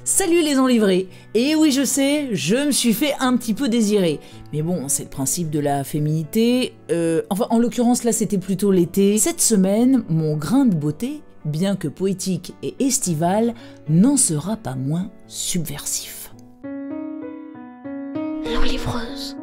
Salut les enlivrés! Et oui, je sais, je me suis fait un petit peu désirer. Mais bon, c'est le principe de la féminité. Enfin, en l'occurrence, là, c'était plutôt l'été. Cette semaine, mon grain de beauté, bien que poétique et estival, n'en sera pas moins subversif. L'enlivreuse.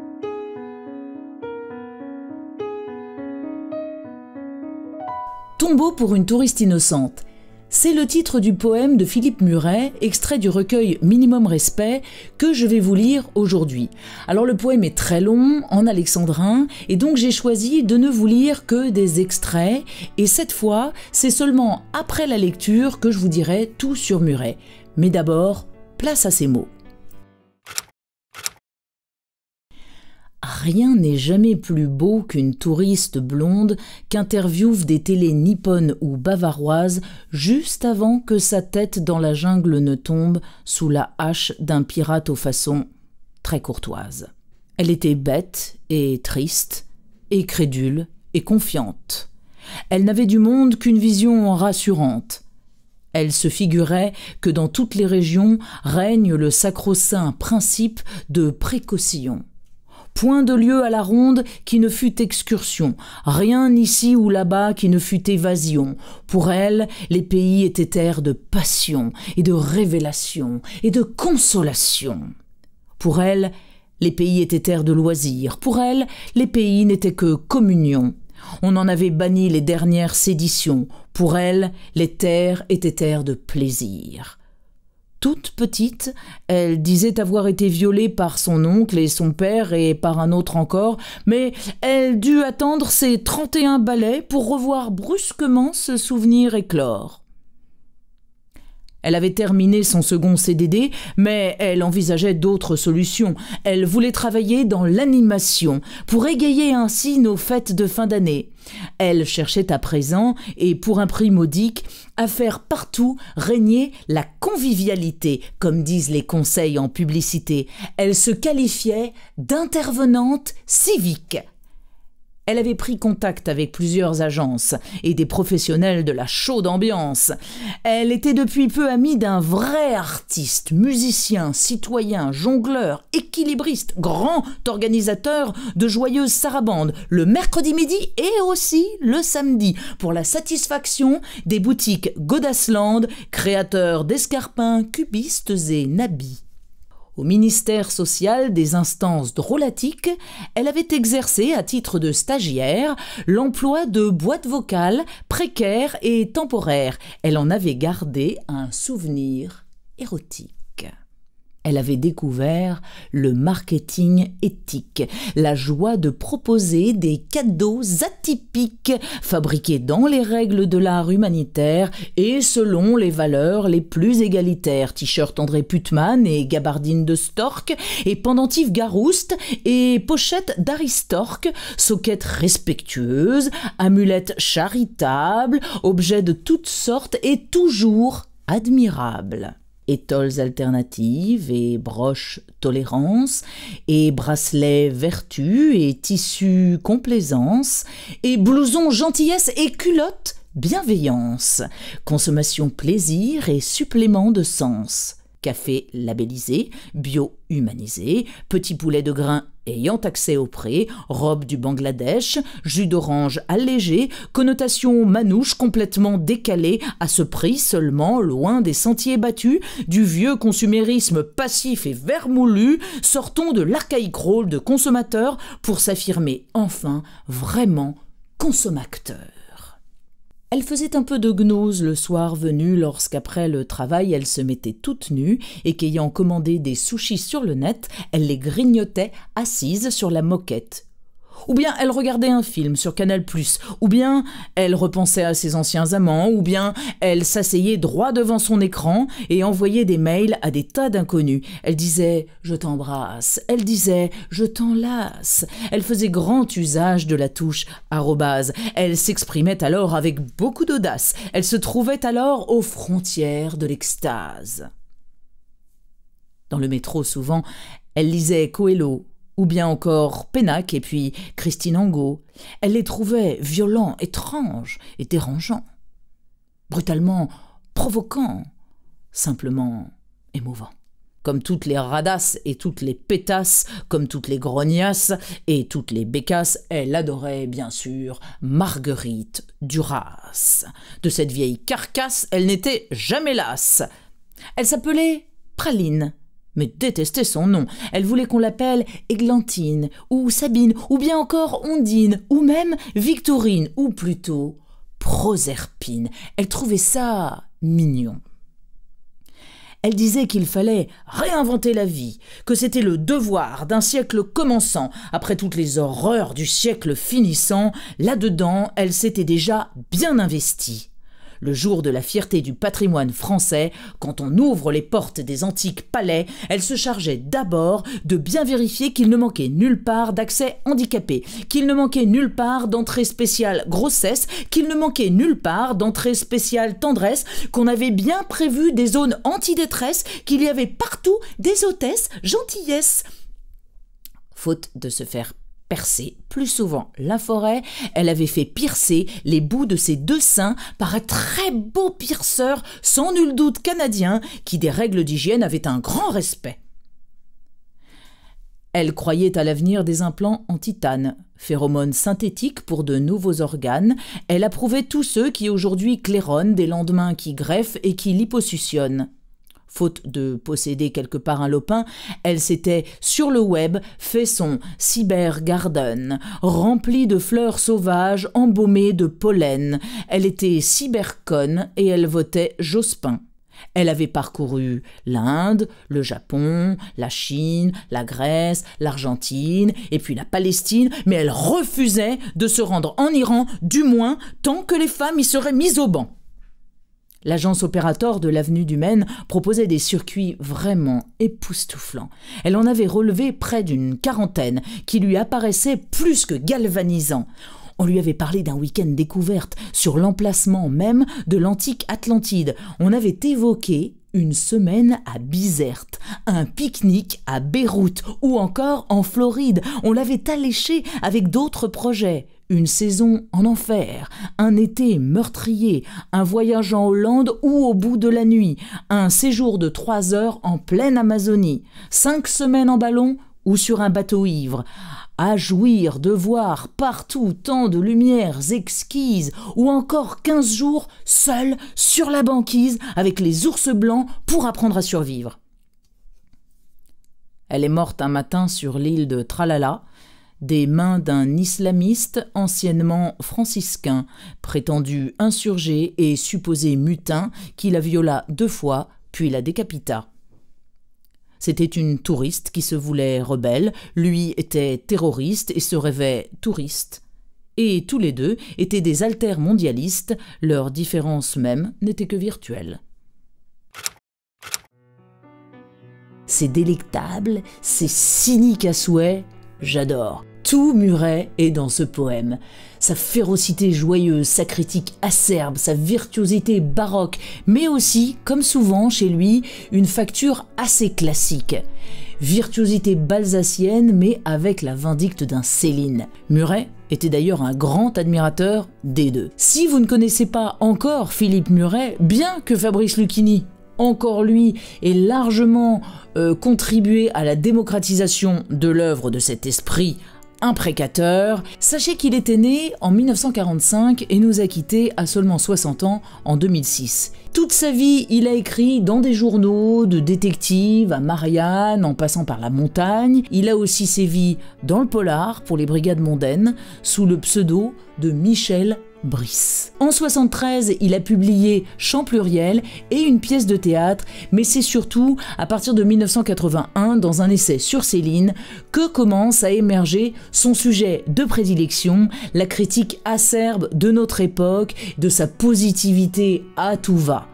Tombeau pour une touriste innocente. C'est le titre du poème de Philippe Muret, extrait du recueil Minimum Respect, que je vais vous lire aujourd'hui. Alors le poème est très long, en alexandrin, et donc j'ai choisi de ne vous lire que des extraits, et cette fois, c'est seulement après la lecture que je vous dirai tout sur Muret. Mais d'abord, place à ces mots. Rien n'est jamais plus beau qu'une touriste blonde qu'interviewe des télés nippones ou bavaroises juste avant que sa tête dans la jungle ne tombe sous la hache d'un pirate aux façons très courtoises. Elle était bête et triste, et crédule et confiante. Elle n'avait du monde qu'une vision rassurante. Elle se figurait que dans toutes les régions règne le sacro-saint principe de précaution. Point de lieu à la ronde qui ne fût excursion, rien ici ou là-bas qui ne fût évasion. Pour elle, les pays étaient terres de passion et de révélation et de consolation. Pour elle, les pays étaient terres de loisirs. Pour elle, les pays n'étaient que communion. On en avait banni les dernières séditions. Pour elle, les terres étaient terres de plaisir. Toute petite, elle disait avoir été violée par son oncle et son père et par un autre encore, mais elle dut attendre ses 31 balais pour revoir brusquement ce souvenir éclore. Elle avait terminé son second CDD, mais elle envisageait d'autres solutions. Elle voulait travailler dans l'animation, pour égayer ainsi nos fêtes de fin d'année. Elle cherchait à présent, et pour un prix modique, à faire partout régner la convivialité, comme disent les conseils en publicité. Elle se qualifiait d'intervenante civique. Elle avait pris contact avec plusieurs agences et des professionnels de la chaude ambiance. Elle était depuis peu amie d'un vrai artiste, musicien, citoyen, jongleur, équilibriste, grand organisateur de joyeuses sarabandes, le mercredi midi et aussi le samedi, pour la satisfaction des boutiques Godasland, créateurs d'escarpins, cubistes et nabis. Au ministère social des instances drôlatiques, elle avait exercé à titre de stagiaire l'emploi de boîte vocale précaire et temporaire. Elle en avait gardé un souvenir érotique. Elle avait découvert le marketing éthique, la joie de proposer des cadeaux atypiques, fabriqués dans les règles de l'art humanitaire et selon les valeurs les plus égalitaires. T-shirt André Putman et gabardine de Stork, et pendentif Garouste et pochette d'Aristorque, soquettes respectueuses, amulettes charitables, objets de toutes sortes et toujours admirables. Étoiles alternatives et broches tolérance, et bracelets vertu et tissus complaisance, et blousons gentillesse et culottes bienveillance, consommation plaisir et supplément de sens. Café labellisé, bio humanisé, petit poulet de grain ayant accès au pré, robe du Bangladesh, jus d'orange allégé, connotation manouche complètement décalée, à ce prix seulement, loin des sentiers battus, du vieux consumérisme passif et vermoulu, sortons de l'archaïque rôle de consommateur pour s'affirmer enfin vraiment consommateur. Elle faisait un peu de gnose le soir venu lorsqu'après le travail elle se mettait toute nue et qu'ayant commandé des sushis sur le net, elle les grignotait assise sur la moquette. Ou bien elle regardait un film sur Canal+, ou bien elle repensait à ses anciens amants, ou bien elle s'asseyait droit devant son écran et envoyait des mails à des tas d'inconnus. Elle disait « je t'embrasse », elle disait « je t'enlace », elle faisait grand usage de la touche arrobase, elle s'exprimait alors avec beaucoup d'audace, elle se trouvait alors aux frontières de l'extase. Dans le métro, souvent, elle lisait Coelho, ou bien encore Pénac et puis Christine Angot. Elle les trouvait violents, étranges et dérangeants, brutalement provoquants, simplement émouvant. Comme toutes les radasses et toutes les pétasses, comme toutes les grognasses et toutes les bécasses, elle adorait bien sûr Marguerite Duras. De cette vieille carcasse, elle n'était jamais lasse. Elle s'appelait Praline, mais détestait son nom. Elle voulait qu'on l'appelle Églantine, ou Sabine, ou bien encore Ondine, ou même Victorine, ou plutôt Proserpine. Elle trouvait ça mignon. Elle disait qu'il fallait réinventer la vie, que c'était le devoir d'un siècle commençant, après toutes les horreurs du siècle finissant. Là-dedans, elle s'était déjà bien investie. Le jour de la fierté du patrimoine français, quand on ouvre les portes des antiques palais, elle se chargeait d'abord de bien vérifier qu'il ne manquait nulle part d'accès handicapé, qu'il ne manquait nulle part d'entrée spéciale grossesse, qu'il ne manquait nulle part d'entrée spéciale tendresse, qu'on avait bien prévu des zones anti-détresse, qu'il y avait partout des hôtesses gentillesses. Faute de se faire percer plus souvent la forêt, elle avait fait piercer les bouts de ses 2 seins par un très beau pierceur, sans nul doute canadien, qui des règles d'hygiène avait un grand respect. Elle croyait à l'avenir des implants en titane, phéromones synthétiques pour de nouveaux organes. Elle approuvait tous ceux qui aujourd'hui claironnent, des lendemains qui greffent et qui liposuctionnent. Faute de posséder quelque part un lopin, elle s'était, sur le web, fait son cybergarden, rempli de fleurs sauvages embaumées de pollen. Elle était cyberconne et elle votait Jospin. Elle avait parcouru l'Inde, le Japon, la Chine, la Grèce, l'Argentine et puis la Palestine, mais elle refusait de se rendre en Iran, du moins tant que les femmes y seraient mises au banc. L'agence opérateur de l'avenue du Maine proposait des circuits vraiment époustouflants. Elle en avait relevé près d'une 40aine, qui lui apparaissaient plus que galvanisants. On lui avait parlé d'un week-end découverte sur l'emplacement même de l'antique Atlantide. On avait évoqué une semaine à Bizerte, un pique-nique à Beyrouth ou encore en Floride. On l'avait alléché avec d'autres projets. Une saison en enfer, un été meurtrier, un voyage en Hollande ou au bout de la nuit, un séjour de 3 heures en pleine Amazonie, 5 semaines en ballon ou sur un bateau ivre, à jouir de voir partout tant de lumières exquises, ou encore 15 jours seul sur la banquise avec les ours blancs pour apprendre à survivre. Elle est morte un matin sur l'île de Tralala, des mains d'un islamiste anciennement franciscain, prétendu insurgé et supposé mutin, qui la viola 2 fois, puis la décapita. C'était une touriste qui se voulait rebelle, lui était terroriste et se rêvait touriste. Et tous les deux étaient des altermondialistes, leur différence même n'était que virtuelle. C'est délectable, c'est cynique à souhait, j'adore. Tout Muret est dans ce poème. Sa férocité joyeuse, sa critique acerbe, sa virtuosité baroque, mais aussi, comme souvent chez lui, une facture assez classique. Virtuosité balsacienne, mais avec la vindicte d'un Céline. Muret était d'ailleurs un grand admirateur des deux. Si vous ne connaissez pas encore Philippe Muret, bien que Fabrice Lucchini, encore lui, ait largement contribué à la démocratisation de l'œuvre de cet esprit imprécateur, sachez qu'il était né en 1945 et nous a quittés à seulement 60 ans en 2006. Toute sa vie, il a écrit dans des journaux, de détective à Marianne, en passant par la montagne. Il a aussi sévi dans le polar pour les brigades mondaines, sous le pseudo de Michel Brice. En 1973, il a publié Chant pluriel et une pièce de théâtre, mais c'est surtout à partir de 1981, dans un essai sur Céline, que commence à émerger son sujet de prédilection, la critique acerbe de notre époque, de sa positivité à tout va.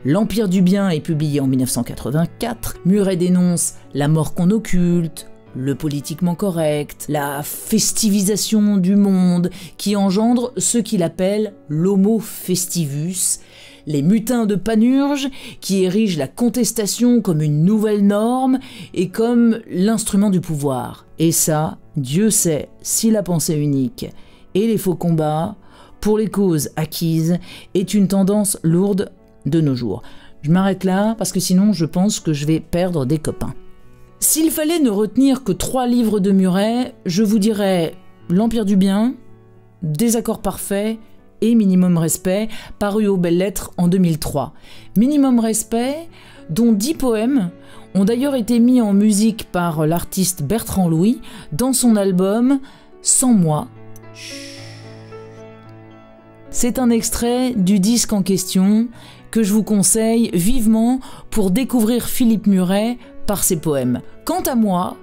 L'Empire du bien est publié en 1984, Muret dénonce la mort qu'on occulte, le politiquement correct, la festivisation du monde qui engendre ce qu'il appelle l'homo festivus, les mutins de Panurge qui érigent la contestation comme une nouvelle norme et comme l'instrument du pouvoir. Et ça, Dieu sait si la pensée unique et les faux combats pour les causes acquises est une tendance lourde de nos jours. Je m'arrête là parce que sinon je pense que je vais perdre des copains. S'il fallait ne retenir que 3 livres de Murray, je vous dirais L'Empire du Bien, Désaccord parfait et Minimum Respect, paru aux Belles Lettres en 2003. Minimum Respect, dont 10 poèmes ont d'ailleurs été mis en musique par l'artiste Bertrand Louis dans son album Sans moi. C'est un extrait du disque en question que je vous conseille vivement pour découvrir Philippe Murray par ses poèmes. Quant à moi,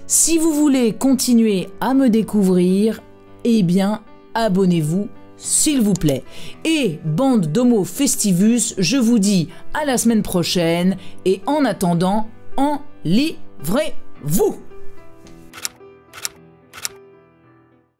si vous voulez continuer à me découvrir, eh bien, abonnez-vous, s'il vous plaît. Et bande d'Homo Festivus, je vous dis à la semaine prochaine et en attendant, enlivrez-vous!